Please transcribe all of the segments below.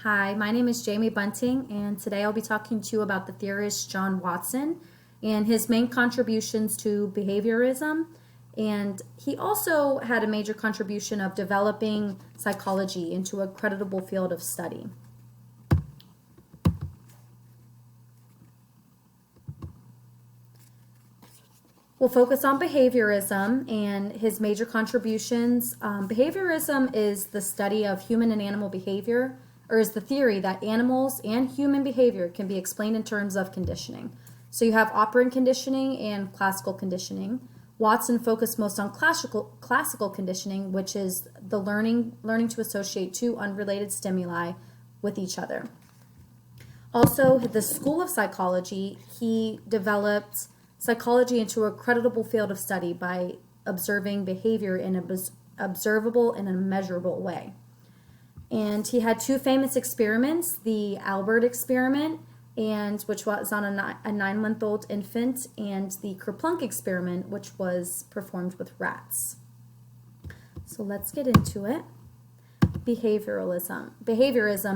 Hi, my name is Jamie Bunting, and today I'll be talking to you about the theorist John Watson and his main contributions to behaviorism. And he also had a major contribution of developing psychology into a creditable field of study. We'll focus on behaviorism and his major contributions. Behaviorism is the study of human and animal behavior, or is the theory that animals and human behavior can be explained in terms of conditioning. So you have operant conditioning and classical conditioning. Watson focused most on classical conditioning, which is the learning to associate two unrelated stimuli with each other. Also, the School of Psychology, he developed psychology into a creditable field of study by observing behavior in an observable and a measurable way. And he had two famous experiments, the Albert experiment, which was on a 9-month-old infant, and the Kerplunk experiment, which was performed with rats. So let's get into it. Behaviorism,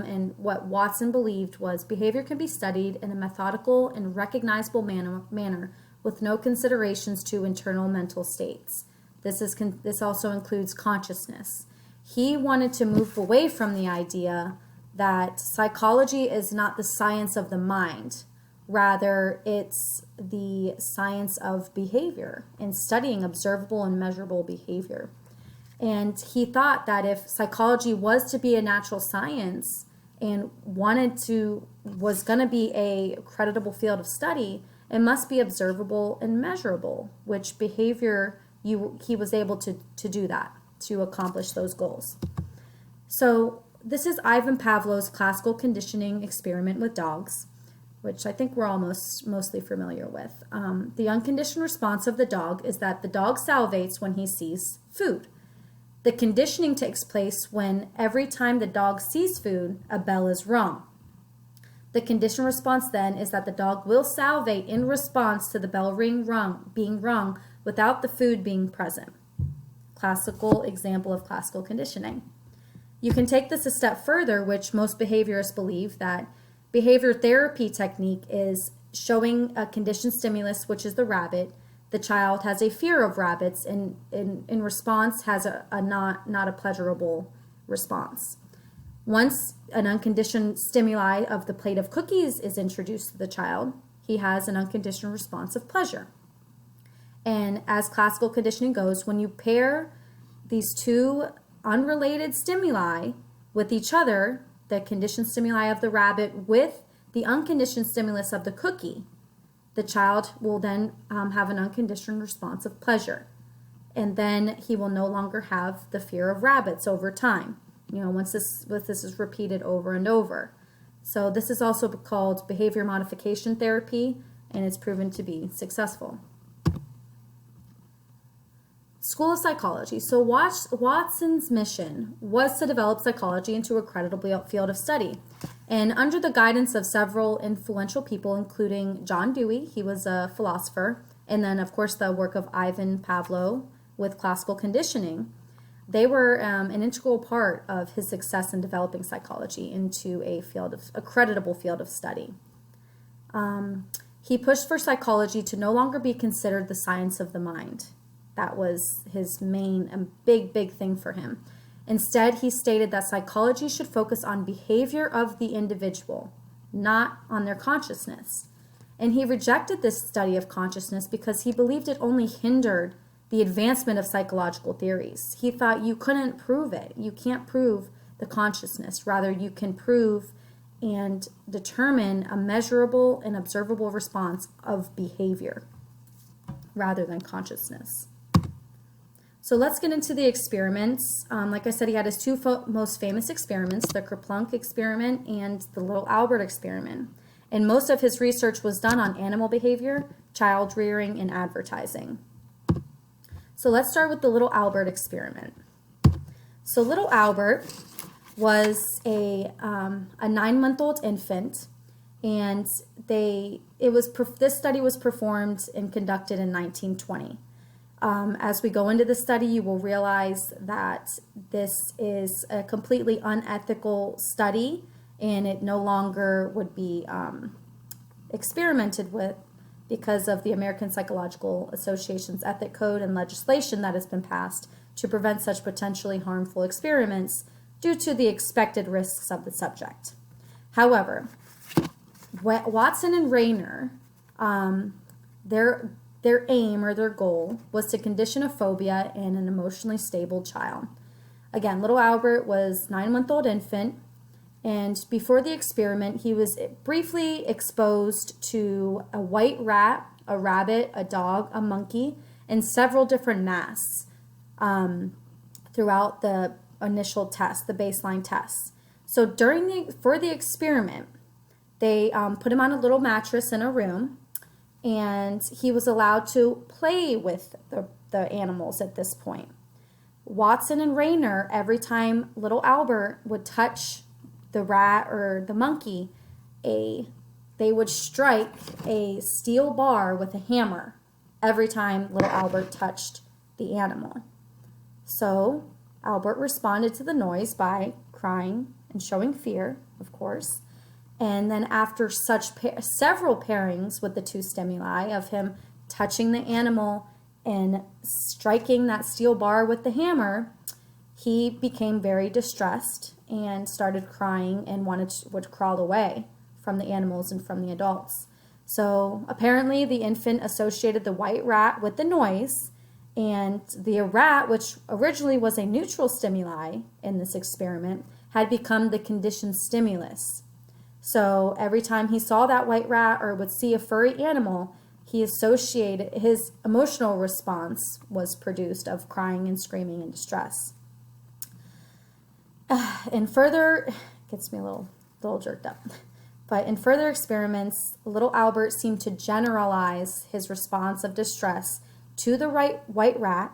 and what Watson believed was behavior can be studied in a methodical and recognizable manner with no considerations to internal mental states. This also includes consciousness. He wanted to move away from the idea that psychology is not the science of the mind. Rather, it's the science of behavior and studying observable and measurable behavior. And he thought that if psychology was to be a natural science and was going to be a creditable field of study, it must be observable and measurable, which behavior, he was able to do that, to accomplish those goals. So this is Ivan Pavlov's classical conditioning experiment with dogs, which I think we're all mostly familiar with. The unconditioned response of the dog is that the dog salivates when he sees food. The conditioning takes place when every time the dog sees food, a bell is rung. The conditioned response then is that the dog will salivate in response to the bell being rung without the food being present. Classical example of classical conditioning. You can take this a step further, which most behaviorists believe that behavior therapy technique is showing a conditioned stimulus, which is the rabbit. The child has a fear of rabbits and in response has a not a pleasurable response. Once an unconditioned stimuli of the plate of cookies is introduced to the child, he has an unconditioned response of pleasure. And as classical conditioning goes, when you pair these two unrelated stimuli with each other, the conditioned stimuli of the rabbit with the unconditioned stimulus of the cookie, the child will then have an unconditioned response of pleasure. And then he will no longer have the fear of rabbits over time, once this is repeated over and over. So this is also called behavior modification therapy, and it's proven to be successful. School of Psychology. So Watson's mission was to develop psychology into a creditable field of study. And under the guidance of several influential people, including John Dewey, he was a philosopher, and then, of course, the work of Ivan Pavlov with classical conditioning, they were an integral part of his success in developing psychology into a creditable field of study. He pushed for psychology to no longer be considered the science of the mind. That was his main and big thing for him. Instead, he stated that psychology should focus on behavior of the individual, not on their consciousness. And he rejected this study of consciousness because he believed it only hindered the advancement of psychological theories. He thought you couldn't prove it. You can't prove the consciousness. Rather, you can prove and determine a measurable and observable response of behavior rather than consciousness. So let's get into the experiments. Like I said, he had his two most famous experiments, the Kerplunk experiment and the Little Albert experiment. And most of his research was done on animal behavior, child rearing, and advertising. So let's start with the Little Albert experiment. So Little Albert was a 9-month-old infant, and this study was performed and conducted in 1920. As we go into the study, you will realize that this is a completely unethical study and it no longer would be experimented with because of the American Psychological Association's ethic code and legislation that has been passed to prevent such potentially harmful experiments due to the expected risks of the subject. However, Watson and Rayner, their aim or their goal was to condition a phobia in an emotionally stable child. Again, little Albert was a 9-month-old infant, and before the experiment, he was briefly exposed to a white rat, a rabbit, a dog, a monkey, and several different masks throughout the initial test, the baseline test. So for the experiment, they put him on a little mattress in a room, and he was allowed to play with the animals at this point. Watson and Rayner, every time little Albert would touch the rat or the monkey, they would strike a steel bar with a hammer every time little Albert touched the animal. So Albert responded to the noise by crying and showing fear, of course. And then after several pairings with the two stimuli of him touching the animal and striking that steel bar with the hammer, he became very distressed and started crying and would crawl away from the animals and from the adults. So apparently the infant associated the white rat with the noise, and the rat, which originally was a neutral stimuli in this experiment, had become the conditioned stimulus. So every time he saw that white rat or would see a furry animal, he associated, his emotional response was produced of crying and screaming in distress. And further, gets me a little jerked up. But in further experiments, little Albert seemed to generalize his response of distress to the white rat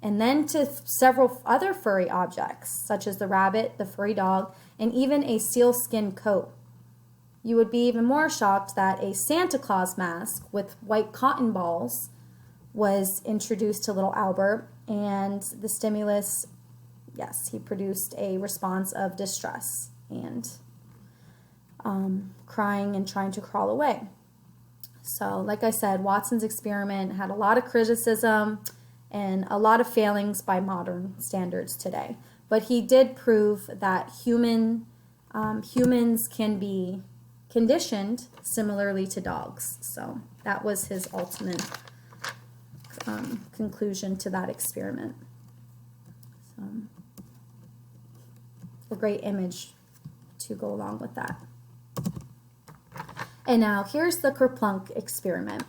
and then to several other furry objects, such as the rabbit, the furry dog, and even a sealskin coat. You would be even more shocked that a Santa Claus mask with white cotton balls was introduced to little Albert, and the stimulus, yes, he produced a response of distress and crying and trying to crawl away. So, like I said, Watson's experiment had a lot of criticism and a lot of failings by modern standards today. But he did prove that humans can be conditioned similarly to dogs. So that was his ultimate conclusion to that experiment. So, a great image to go along with that. And now here's the Kerplunk experiment.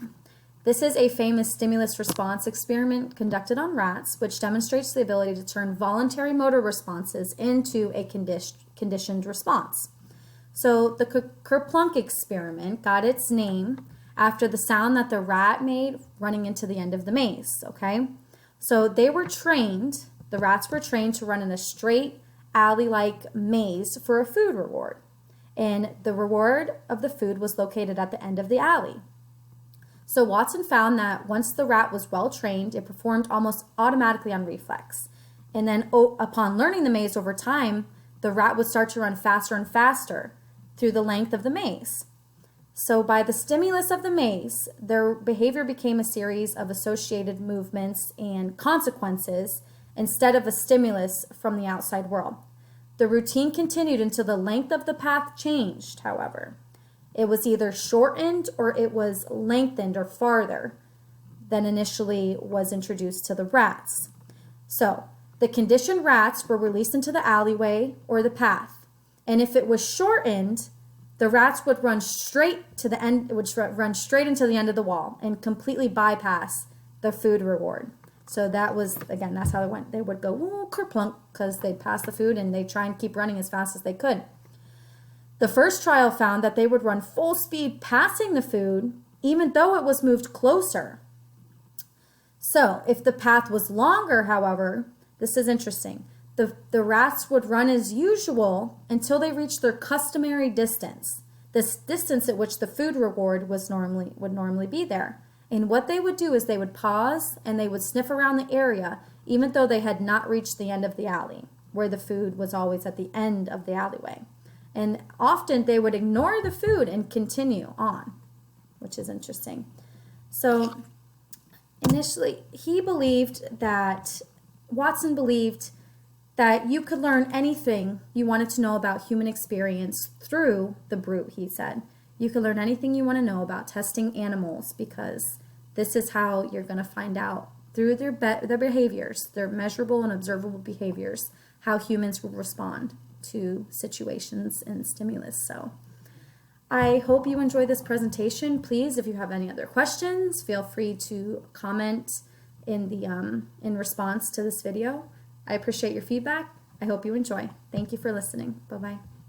This is a famous stimulus response experiment conducted on rats, which demonstrates the ability to turn voluntary motor responses into a conditioned response. So the Kerplunk experiment got its name after the sound that the rat made running into the end of the maze, okay? So the rats were trained to run in a straight alley-like maze for a food reward. And the reward of the food was located at the end of the alley. So Watson found that once the rat was well trained, it performed almost automatically on reflex. And then upon learning the maze over time, the rat would start to run faster and faster through the length of the maze. So by the stimulus of the maze, their behavior became a series of associated movements and consequences instead of a stimulus from the outside world. The routine continued until the length of the path changed, however. It was either shortened or it was lengthened or farther than initially was introduced to the rats. So the conditioned rats were released into the alleyway or the path. And if it was shortened, the rats would run straight to the end, would run straight into the end of the wall and completely bypass the food reward. So that was, again, that's how it went. They would go, ooh, kerplunk, because they'd pass the food and they'd try and keep running as fast as they could. The first trial found that they would run full speed passing the food, even though it was moved closer. So if the path was longer, however, this is interesting. The rats would run as usual until they reached their customary distance, this distance at which the food reward would normally be there. And what they would do is they would pause and they would sniff around the area, even though they had not reached the end of the alley, where the food was always at the end of the alleyway. And often they would ignore the food and continue on, which is interesting. So initially, Watson believed that you could learn anything you wanted to know about human experience through the brute, he said. You could learn anything you want to know about testing animals because this is how you're going to find out through their behaviors, their measurable and observable behaviors, how humans will respond to situations and stimulus. So I hope you enjoyed this presentation. Please, if you have any other questions, feel free to comment in response to this video. I appreciate your feedback. I hope you enjoy. Thank you for listening. Bye-bye.